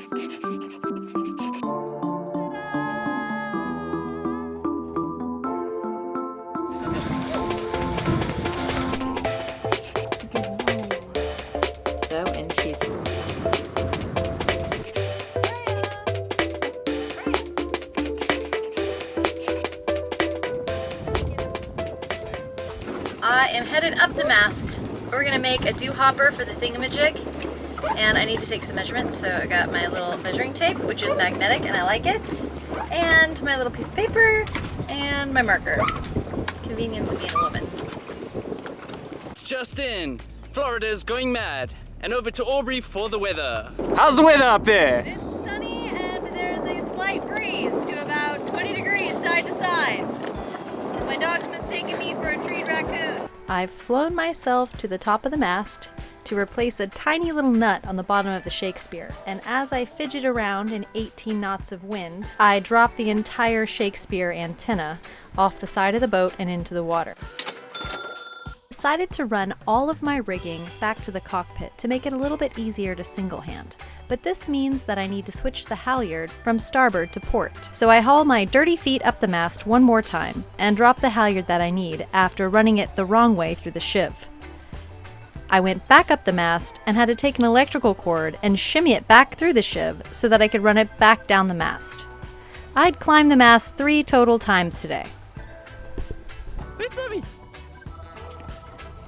I am headed up the mast. We're gonna make a dew hopper for the thingamajig, and I need to take some measurements. So I got my little measuring tape, which is magnetic and I like it, and my little piece of paper, and my marker. Convenience of being a woman. It's just in. Florida's going mad. And over to Aubrey for the weather. How's the weather up there? It's sunny and there's a slight breeze to about 20 degrees side to side. My dog's mistaken me for a treed raccoon. I've flown myself to the top of the mast to replace a tiny little nut on the bottom of the Shakespeare. And as I fidget around in 18 knots of wind, I drop the entire Shakespeare antenna off the side of the boat and into the water. Decided to run all of my rigging back to the cockpit to make it a little bit easier to single hand. But this means that I need to switch the halyard from starboard to port. So I haul my dirty feet up the mast one more time and drop the halyard that I need after running it the wrong way through the shiv. I went back up the mast and had to take an electrical cord and shimmy it back through the shiv so that I could run it back down the mast. I'd climbed the mast 3 total times today. Where's Bobby?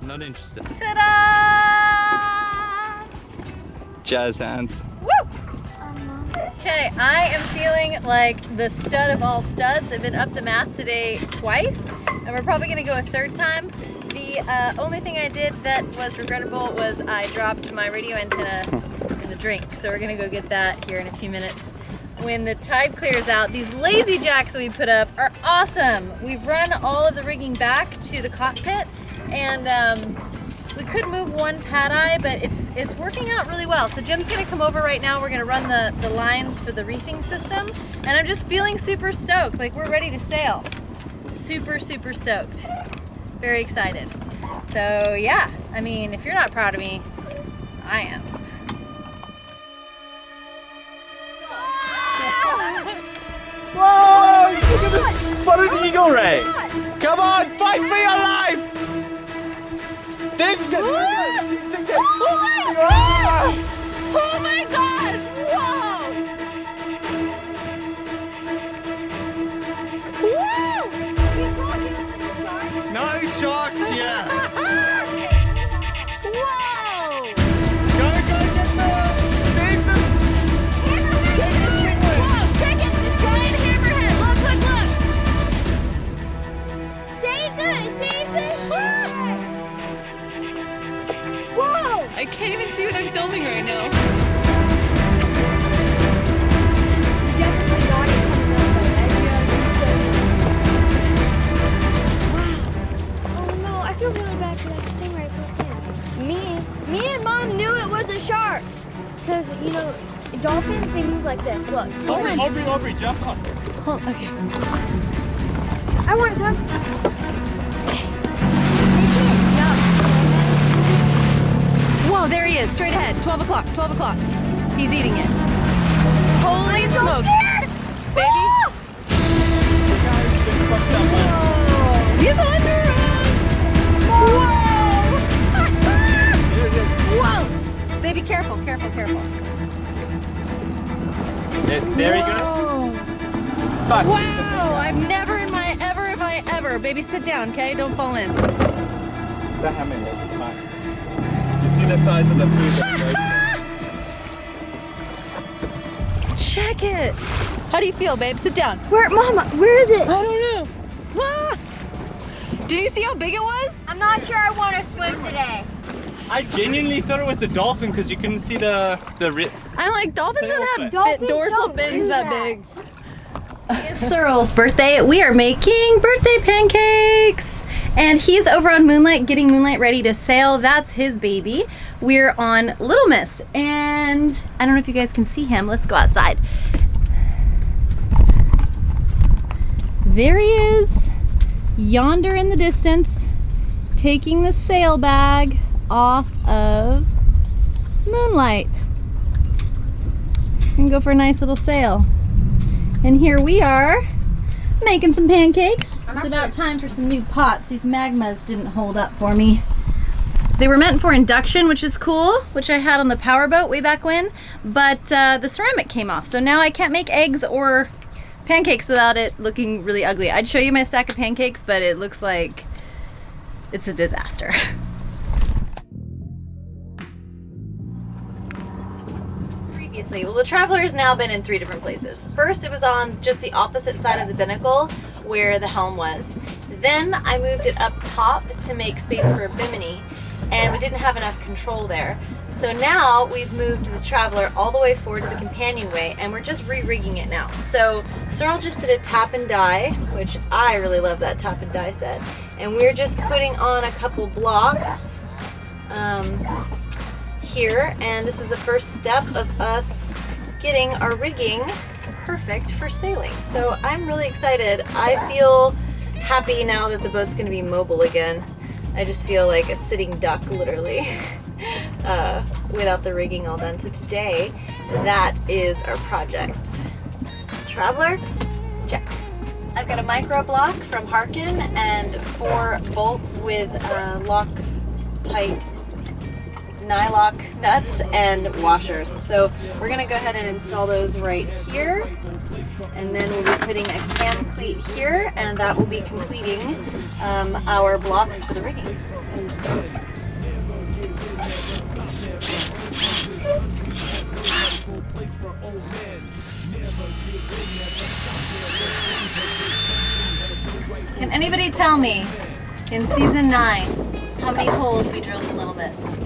Not interested. Ta-da! Jazz hands. Woo! Okay, I am feeling like the stud of all studs. I've been up the mast today twice, and we're probably gonna go a third time. The only thing I did that was regrettable was I dropped my radio antenna in the drink, so we're gonna go get that here in a few minutes. When the tide clears out, these lazy jacks that we put up are awesome. We've run all of the rigging back to the cockpit, and we could move one pad eye, but it's working out really well. So Jim's gonna come over right now. We're gonna run the lines for the reefing system, and I'm just feeling super stoked. Like, we're ready to sail. Super, super stoked. Very excited. So yeah, I mean, if you're not proud of me, I am. Whoa! Look at this spotted eagle ray! Come on, fight for your life! There you go! Oh my god! Oh my god! Whoa! No sharks here! Whoa! Go, get the... Save this! Whoa, check it! This giant hammerhead! Look! Save this! Whoa! I can't even see what I'm filming right now. Oh no, I feel really bad for that stingray. Me and Mom knew it was a shark. Because, you know, dolphins, they move like this. Look. Aubrey, jump on. Oh, okay. I want to touch. Whoa, there he is, straight ahead. 12 o'clock, 12 o'clock. He's eating it. Holy smokes. Baby. He's under us. Whoa. Whoa. Baby, careful, careful, careful. There he goes. Fuck. Wow, I've never in my ever. Baby, sit down, okay? Don't fall in. It's a hammerhead, it's fine. You see the size of the food that Check it. How do you feel, babe? Sit down. Where, Mama? Where is it? I don't know. Ah. Did you see how big it was? I'm not sure I want to swim today. I genuinely thought it was a dolphin because you couldn't see the rib. I'm like, dolphins don't have Dolphins dorsal don't fins do that that. big. It's Cyril's birthday. We are making birthday pancakes. And he's over on Moonlight, getting Moonlight ready to sail. That's his baby. We're on Little Miss. And I don't know if you guys can see him. Let's go outside. There he is, yonder in the distance, taking the sail bag off of Moonlight. and go for a nice little sail. And here we are making some pancakes. It's about time for some new pots. These magmas didn't hold up for me. They were meant for induction, which is cool, which I had on the powerboat way back when, but the ceramic came off. So now I can't make eggs or pancakes without it looking really ugly. I'd show you my stack of pancakes, but it looks like it's a disaster. Previously, well, the Traveler has now been in 3 different places. First, it was on just the opposite side of the binnacle where the helm was. Then I moved it up top to make space for a bimini, and we didn't have enough control there. So now we've moved the Traveler all the way forward to the companionway, and we're just re-rigging it now. So Searle just did a tap and die, which I really love that tap and die set. And we're just putting on a couple blocks here, and this is the first step of us getting our rigging perfect for sailing. So I'm really excited. I feel happy now that the boat's gonna be mobile again. I just feel like a sitting duck, literally, without the rigging all done. So today, that is our project. Traveler, check. I've got a micro block from Harkin and 4 bolts with Loctite nylock nuts and washers. So we're gonna go ahead and install those right here. And then we'll be putting a cam cleat here, and that will be completing our blocks for the rigging. Can anybody tell me, in season 9, how many holes we drilled in Little Miss?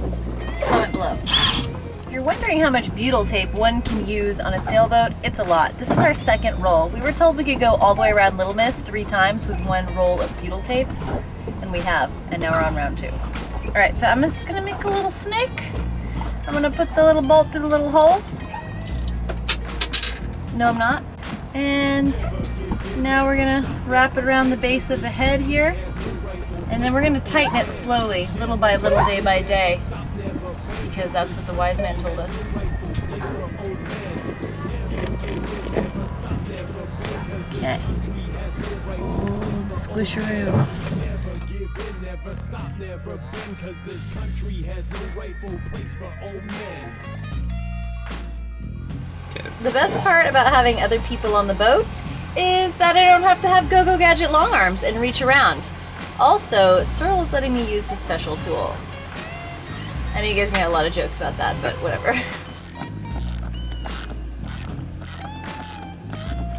Comment below. If you're wondering how much butyl tape one can use on a sailboat, it's a lot. This is our 2nd roll. We were told we could go all the way around Little Miss 3 times with 1 roll of butyl tape, and we have, and now we're on round 2. All right, so I'm just gonna make a little snake. I'm gonna put the little bolt through the little hole. No, I'm not. And now we're gonna wrap it around the base of the head here, and then we're gonna tighten it slowly, little by little, day by day, because that's what the wise man told us. Okay. Oh, squisharoo. The best part about having other people on the boat is that I don't have to have Go-Go Gadget long arms and reach around. Also, Searle is letting me use his special tool. I know you guys made a lot of jokes about that, but whatever.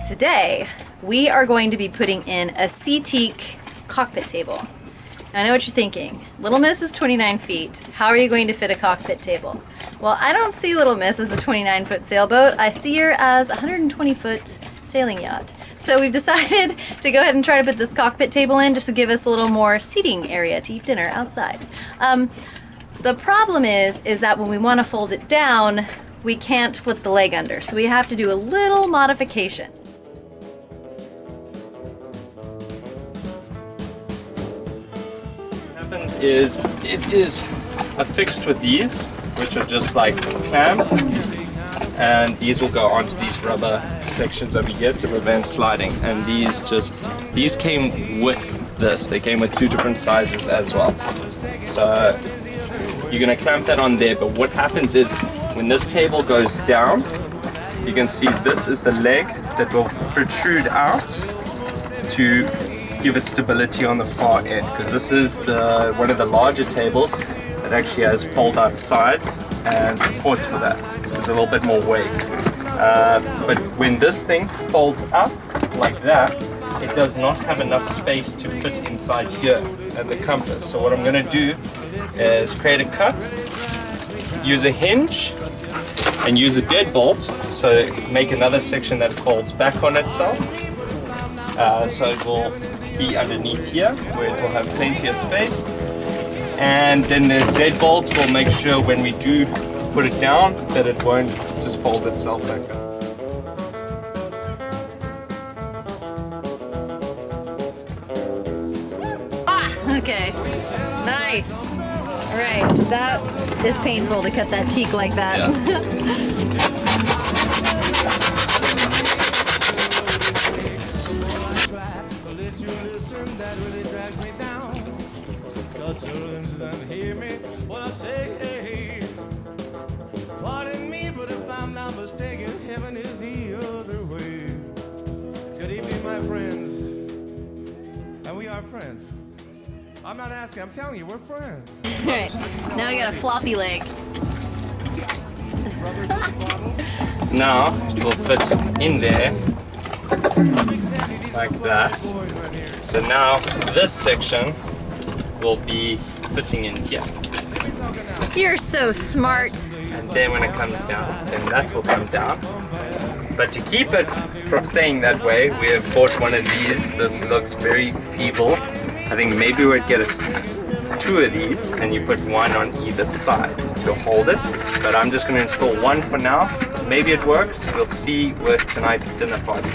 Today, we are going to be putting in a Seateak cockpit table. I know what you're thinking. Little Miss is 29 feet. How are you going to fit a cockpit table? Well, I don't see Little Miss as a 29-foot sailboat. I see her as a 120-foot sailing yacht. So we've decided to go ahead and try to put this cockpit table in just to give us a little more seating area to eat dinner outside. The problem is that when we want to fold it down, we can't flip the leg under. So we have to do a little modification. What happens is it is affixed with these, which are just like clamp, and these will go onto these rubber sections over here to prevent sliding. And these came with this. They came with 2 different sizes as well. So you're gonna clamp that on there, but what happens is when this table goes down, you can see this is the leg that will protrude out to give it stability on the far end, because this is one of the larger tables that actually has fold-out sides and supports for that. So there's a little bit more weight. But when this thing folds up like that, it does not have enough space to fit inside here at the compass. So what I'm going to do is create a cut, use a hinge, and use a deadbolt, so make another section that folds back on itself. So it will be underneath here, where it will have plenty of space. And then the deadbolt will make sure when we do put it down that it won't just fold itself back up. Okay, nice. All right, that is painful to cut that teak like that. Yeah. children that hear me when I say, pardon me, but if I'm not mistaken, heaven is the other way. Good evening, my friends. And we are friends. I'm not asking, I'm telling you, we're friends. Alright, now we got a floppy leg. So now it will fit in there like that. So now this section will be fitting in here. You're so smart. And then when it comes down, then that will come down. But to keep it from staying that way, we have bought one of these. This looks very feeble. I think maybe we'd get two of these and you put one on either side to hold it. But I'm just going to install one for now. Maybe it works. We'll see with tonight's dinner party.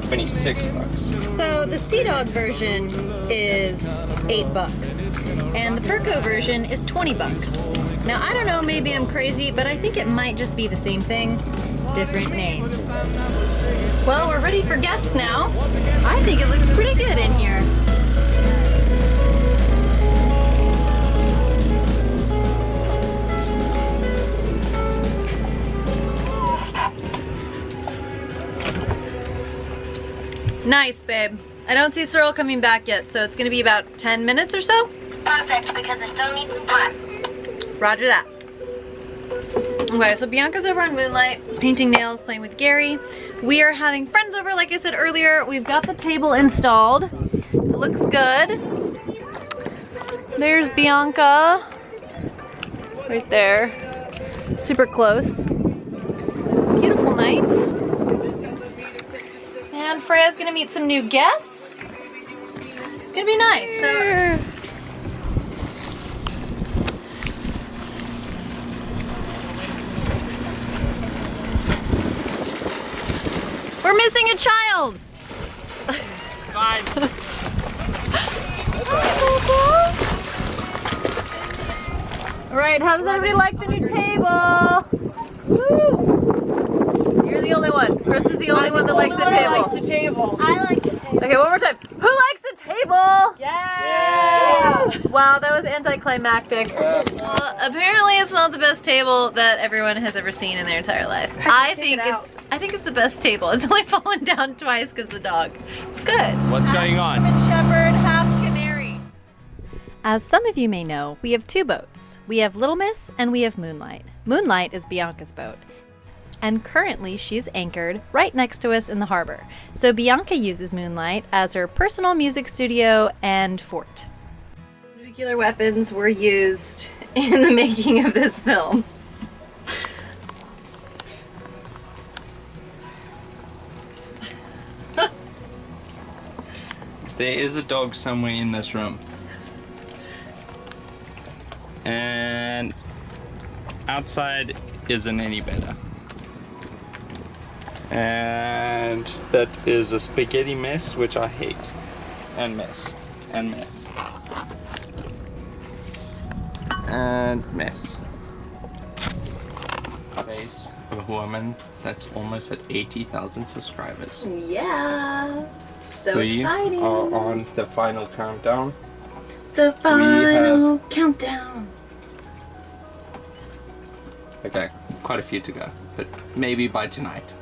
26 bucks. So the Sea Dog version is $8 and the Perco version is 20 bucks. Now I don't know, maybe I'm crazy, but I think it might just be the same thing, different name. Well, we're ready for guests now. I think it looks pretty good in here. Nice, babe. I don't see Cyril coming back yet, so it's gonna be about 10 minutes or so? Perfect, because I still need some time. Roger that. Okay, so Bianca's over on Moonlight, painting nails, playing with Gary. We are having friends over, like I said earlier. We've got the table installed. It looks good. There's Bianca. Right there. Super close. It's a beautiful night. And Freya's gonna meet some new guests. It's gonna be nice. So we're missing a child. It's fine. All right, how does everybody like the new table? Woo! You're the only one. Krista's the only one that likes the table. I like the table. Okay, one more time. Who likes the table? Yeah. Wow, that was anticlimactic. Apparently, it's not the best table that everyone has ever seen in their entire life. I think it's the best table. It's only fallen down twice because the dog. It's good. What's going on? German Shepherd, half Canary. As some of you may know, we have two boats. We have Little Miss and we have Moonlight. Moonlight is Bianca's boat. And currently she's anchored right next to us in the harbor. So Bianca uses Moonlight as her personal music studio and fort. Nuclear weapons were used in the making of this film. There is a dog somewhere in this room. And outside isn't any better. And that is a spaghetti mess, which I hate. And mess. And mess. And mess. Face of a woman that's almost at 80,000 subscribers. Yeah, so We exciting. are on the final countdown. The final countdown. Okay, quite a few to go, but maybe by tonight.